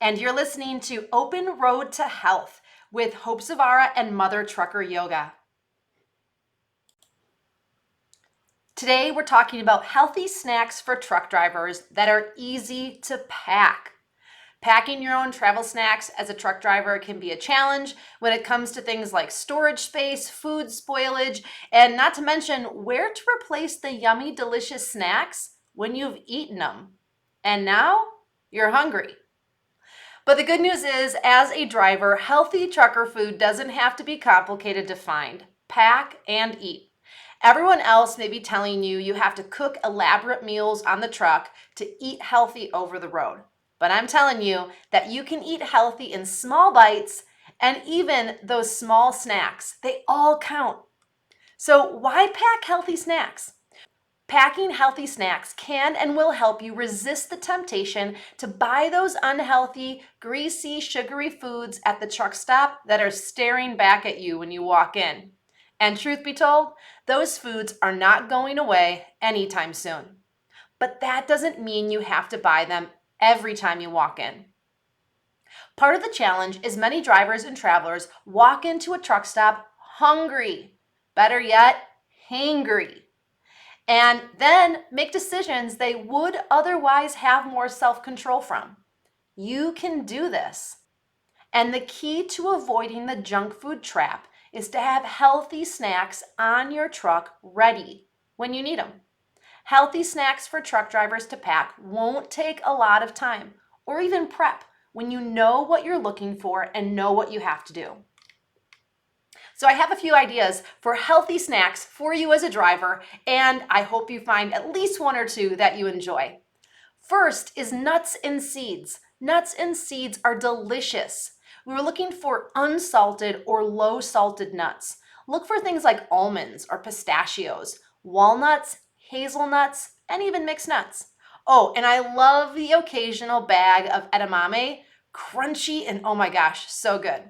and you're listening to Open Road to Health with Hope Savara and Mother Trucker Yoga. Today, we're talking about healthy snacks for truck drivers that are easy to pack. Packing your own travel snacks as a truck driver can be a challenge when it comes to things like storage space, food spoilage, and not to mention where to replace the yummy, delicious snacks when you've eaten them. And now you're hungry. But the good news is, as a driver, healthy trucker food doesn't have to be complicated to find, pack, and eat. Everyone else may be telling you you have to cook elaborate meals on the truck to eat healthy over the road. But I'm telling you that you can eat healthy in small bites, and even those small snacks, they all count. So why pack healthy snacks? Packing healthy snacks can and will help you resist the temptation to buy those unhealthy, greasy, sugary foods at the truck stop that are staring back at you when you walk in. And truth be told, those foods are not going away anytime soon. But that doesn't mean you have to buy them every time you walk in. Part of the challenge is many drivers and travelers walk into a truck stop hungry, better yet, hangry, and then make decisions they would otherwise have more self-control from. You can do this. And the key to avoiding the junk food trap is to have healthy snacks on your truck ready when you need them. Healthy snacks for truck drivers to pack won't take a lot of time or even prep when you know what you're looking for and know what you have to do. So I have a few ideas for healthy snacks for you as a driver, and I hope you find at least one or two that you enjoy. First is nuts and seeds. Nuts and seeds are delicious. We were looking for unsalted or low salted nuts. Look for things like almonds or pistachios, walnuts, hazelnuts, and even mixed nuts. Oh, and I love the occasional bag of edamame, crunchy and oh my gosh, so good.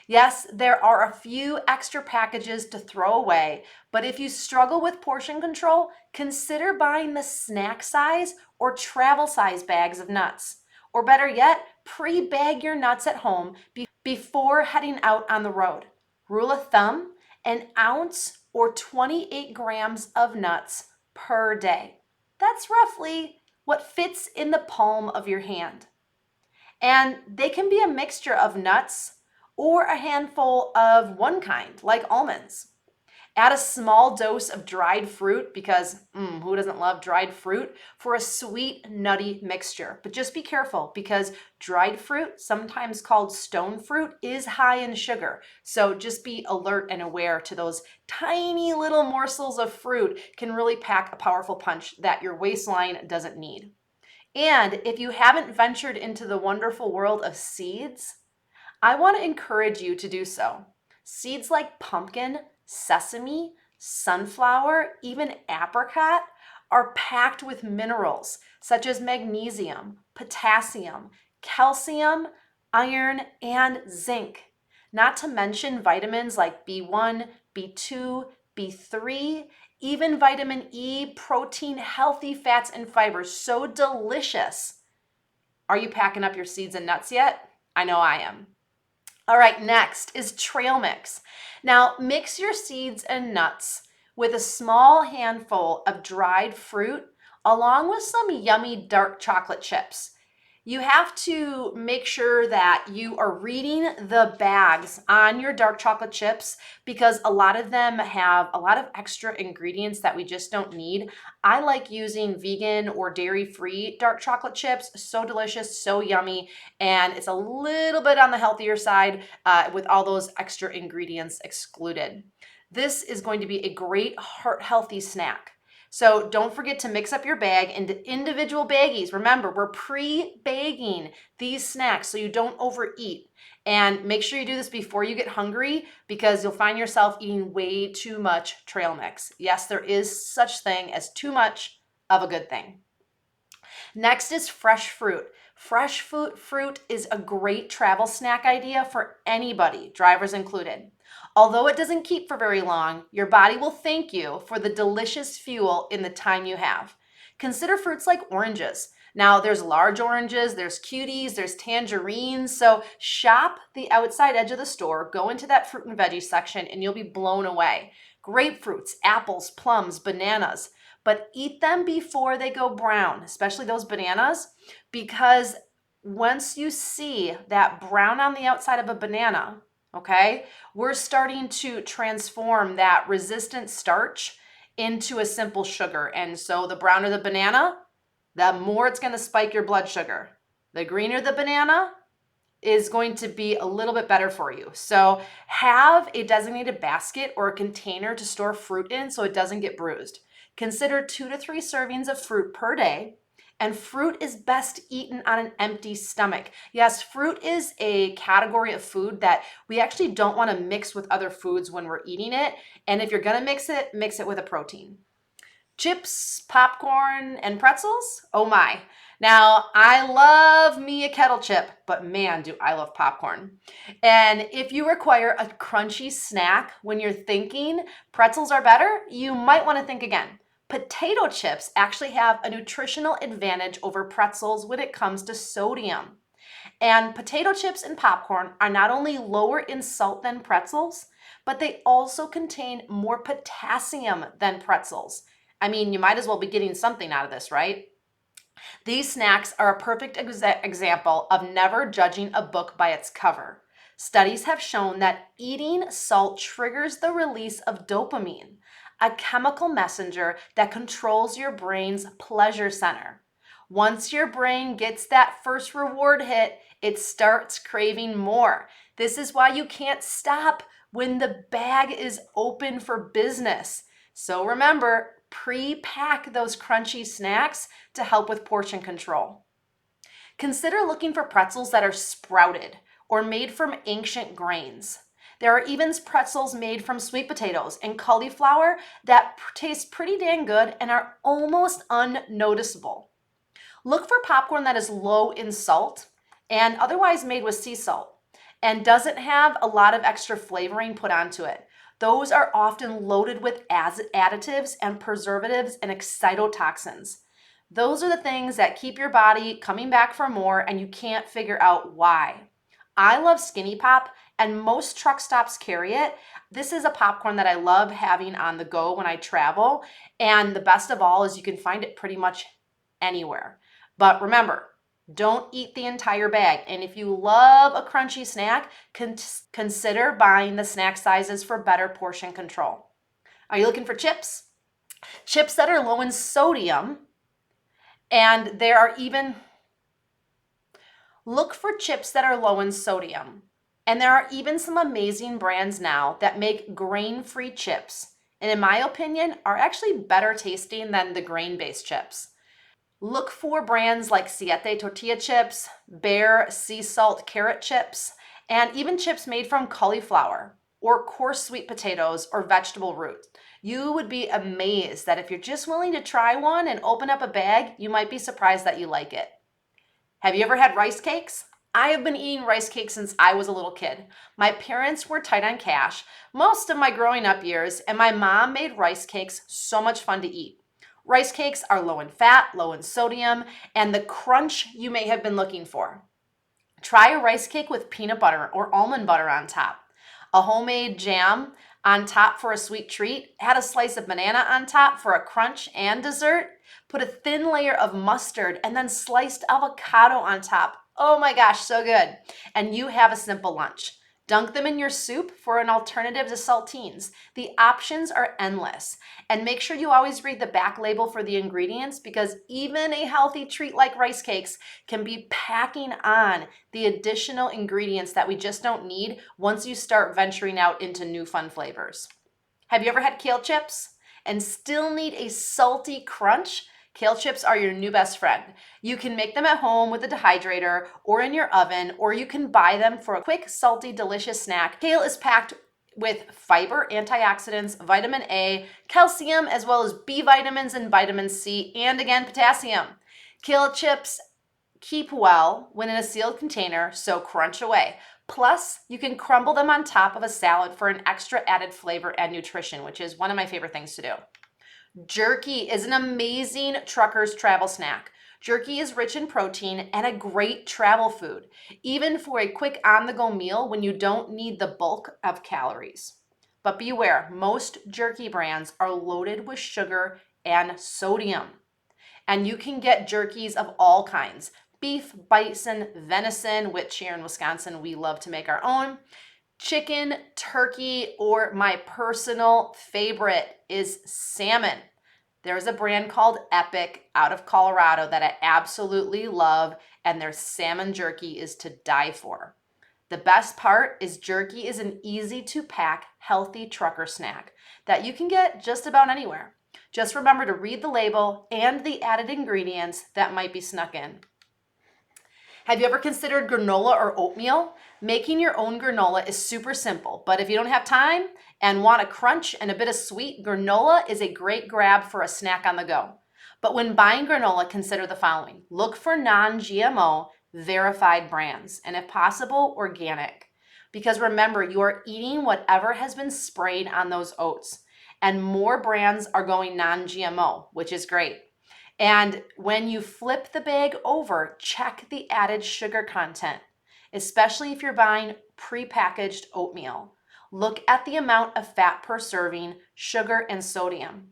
Yes, there are a few extra packages to throw away, but if you struggle with portion control, consider buying the snack size or travel size bags of nuts. Or better yet, pre-bag your nuts at home before heading out on the road. Rule of thumb, an ounce or 28 grams of nuts per day. That's roughly what fits in the palm of your hand. And they can be a mixture of nuts or a handful of one kind, like almonds. Add a small dose of dried fruit because who doesn't love dried fruit, for a sweet, nutty mixture. But just be careful because dried fruit, sometimes called stone fruit, is high in sugar. So just be alert and aware to those tiny little morsels of fruit can really pack a powerful punch that your waistline doesn't need. And if you haven't ventured into the wonderful world of seeds, I want to encourage you to do so. Seeds like pumpkin, sesame, sunflower, even apricot are packed with minerals such as magnesium, potassium, calcium, iron, and zinc. Not to mention vitamins like B1, B2, B3, even vitamin E, protein, healthy fats, and fibers. So delicious. Are you packing up your seeds and nuts yet? I know I am. All right, next is trail mix. Now, mix your seeds and nuts with a small handful of dried fruit along with some yummy dark chocolate chips. You have to make sure that you are reading the bags on your dark chocolate chips because a lot of them have a lot of extra ingredients that we just don't need. I like using vegan or dairy-free dark chocolate chips. So delicious, so yummy, and it's a little bit on the healthier side with all those extra ingredients excluded. This is going to be a great heart-healthy snack. So don't forget to mix up your bag into individual baggies. Remember, we're pre-bagging these snacks so you don't overeat. And make sure you do this before you get hungry because you'll find yourself eating way too much trail mix. Yes, there is such thing as too much of a good thing. Next is fresh fruit. Fresh fruit is a great travel snack idea for anybody, drivers included. Although it doesn't keep for very long, your body will thank you for the delicious fuel in the time you have. Consider fruits like oranges. Now there's large oranges, there's cuties, there's tangerines. So shop the outside edge of the store, go into that fruit and veggie section, and you'll be blown away. Grapefruits, apples, plums, bananas, but eat them before they go brown, especially those bananas, because once you see that brown on the outside of a banana, okay, we're starting to transform that resistant starch into a simple sugar. And so the browner the banana, the more it's going to spike your blood sugar. The greener the banana is going to be a little bit better for you. So have a designated basket or a container to store fruit in so it doesn't get bruised. Consider 2 to 3 servings of fruit per day. And fruit is best eaten on an empty stomach. Yes, fruit is a category of food that we actually don't want to mix with other foods when we're eating it. And if you're going to mix it with a protein. Chips, popcorn, and pretzels? Oh my. Now, I love me a kettle chip, but man, do I love popcorn. And if you require a crunchy snack when you're thinking pretzels are better, you might want to think again. Potato chips actually have a nutritional advantage over pretzels when it comes to sodium. And potato chips and popcorn are not only lower in salt than pretzels, but they also contain more potassium than pretzels. I mean, you might as well be getting something out of this, right? These snacks are a perfect example of never judging a book by its cover. Studies have shown that eating salt triggers the release of dopamine, a chemical messenger that controls your brain's pleasure center. Once your brain gets that first reward hit, it starts craving more. This is why you can't stop when the bag is open for business. So remember, pre-pack those crunchy snacks to help with portion control. Consider looking for pretzels that are sprouted or made from ancient grains. There are even pretzels made from sweet potatoes and cauliflower that taste pretty dang good and are almost unnoticeable. Look for popcorn that is low in salt and otherwise made with sea salt and doesn't have a lot of extra flavoring put onto it. Those are often loaded with additives and preservatives and excitotoxins. Those are the things that keep your body coming back for more and you can't figure out why. I love Skinny Pop and most truck stops carry it. This is a popcorn that I love having on the go when I travel. And the best of all is you can find it pretty much anywhere. But remember, don't eat the entire bag. And if you love a crunchy snack, consider buying the snack sizes for better portion control. Are you looking for chips? Chips that are low in sodium. And there are even, look for chips that are low in sodium. And there are even some amazing brands now that make grain-free chips. And in my opinion, are actually better tasting than the grain-based chips. Look for brands like Siete tortilla chips, Bear sea salt carrot chips, and even chips made from cauliflower or coarse sweet potatoes or vegetable roots. You would be amazed that if you're just willing to try one and open up a bag, you might be surprised that you like it. Have you ever had rice cakes? I have been eating rice cakes since I was a little kid. My parents were tight on cash most of my growing up years, and my mom made rice cakes so much fun to eat. Rice cakes are low in fat, low in sodium, and the crunch you may have been looking for. Try a rice cake with peanut butter or almond butter on top. A homemade jam on top for a sweet treat. Add a slice of banana on top for a crunch and dessert. Put a thin layer of mustard and then sliced avocado on top. Oh my gosh, so good. And you have a simple lunch. Dunk them in your soup for an alternative to saltines. The options are endless. And make sure you always read the back label for the ingredients because even a healthy treat like rice cakes can be packing on the additional ingredients that we just don't need once you start venturing out into new fun flavors. Have you ever had kale chips and still need a salty crunch? Kale chips are your new best friend. You can make them at home with a dehydrator or in your oven, or you can buy them for a quick, salty, delicious snack. Kale is packed with fiber, antioxidants, vitamin A, calcium, as well as B vitamins and vitamin C, and again, potassium. Kale chips keep well when in a sealed container, so crunch away. Plus, you can crumble them on top of a salad for an extra added flavor and nutrition, which is one of my favorite things to do. Jerky is an amazing trucker's travel snack. Jerky is rich in protein and a great travel food, even for a quick on-the-go meal when you don't need the bulk of calories. But beware, most jerky brands are loaded with sugar and sodium. And you can get jerkies of all kinds: beef, bison, venison, which here in Wisconsin we love to make our own, chicken, turkey, or my personal favorite is salmon. There's a brand called Epic out of Colorado that I absolutely love, and their salmon jerky is to die for. The best part is jerky is an easy to pack, healthy trucker snack that you can get just about anywhere. Just remember to read the label and the added ingredients that might be snuck in. Have you ever considered granola or oatmeal? Making your own granola is super simple, but if you don't have time and want a crunch and a bit of sweet, granola is a great grab for a snack on the go. But when buying granola, consider the following. Look for non-GMO, verified brands, and if possible, organic. Because remember, you are eating whatever has been sprayed on those oats. And more brands are going non-GMO, which is great. And when you flip the bag over, check the added sugar content, especially if you're buying prepackaged oatmeal. Look at the amount of fat per serving, sugar, and sodium.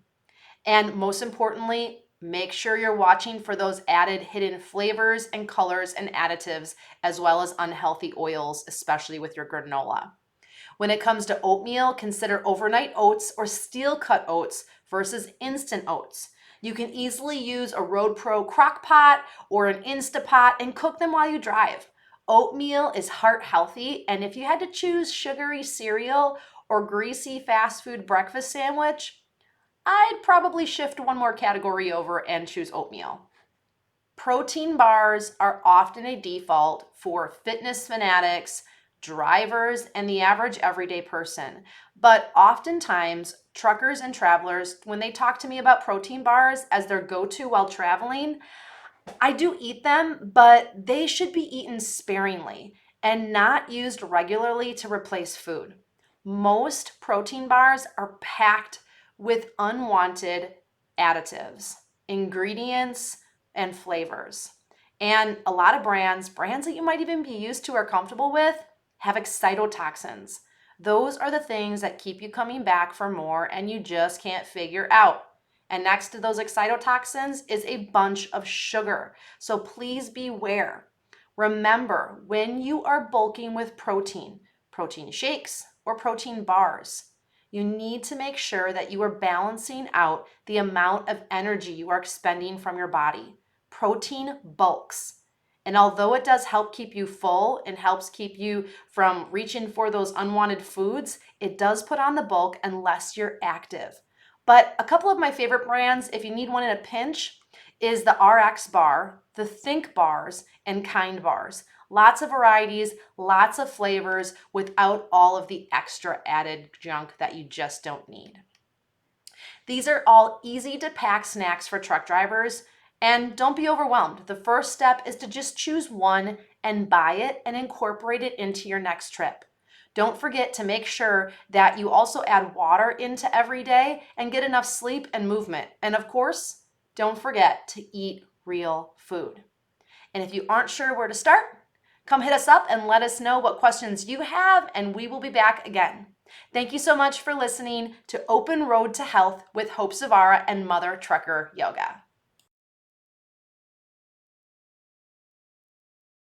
And most importantly, make sure you're watching for those added hidden flavors and colors and additives, as well as unhealthy oils, especially with your granola. When it comes to oatmeal, consider overnight oats or steel cut oats versus instant oats. You can easily use a Road Pro crock pot or an Instapot and cook them while you drive. Oatmeal is heart healthy, and if you had to choose sugary cereal or greasy fast food breakfast sandwich, I'd probably shift one more category over and choose oatmeal. Protein bars are often a default for fitness fanatics, drivers, and the average everyday person. But oftentimes, truckers and travelers, when they talk to me about protein bars as their go-to while traveling, I do eat them, but they should be eaten sparingly and not used regularly to replace food. Most protein bars are packed with unwanted additives, ingredients, and flavors. And a lot of brands that you might even be used to or comfortable with, have excitotoxins. Those are the things that keep you coming back for more and you just can't figure out. And next to those excitotoxins is a bunch of sugar. So please beware. Remember, when you are bulking with protein shakes or protein bars, you need to make sure that you are balancing out the amount of energy you are expending from your body. Protein bulks. And although it does help keep you full and helps keep you from reaching for those unwanted foods, it does put on the bulk unless you're active. But a couple of my favorite brands, if you need one in a pinch, is the RX bar, the Think bars, and Kind bars. Lots of varieties, lots of flavors without all of the extra added junk that you just don't need. These are all easy to pack snacks for truck drivers. And don't be overwhelmed. The first step is to just choose one and buy it and incorporate it into your next trip. Don't forget to make sure that you also add water into every day and get enough sleep and movement. And of course, don't forget to eat real food. And if you aren't sure where to start, come hit us up and let us know what questions you have, and we will be back again. Thank you so much for listening to Open Road to Health with Hope Savara and Mother Trucker Yoga.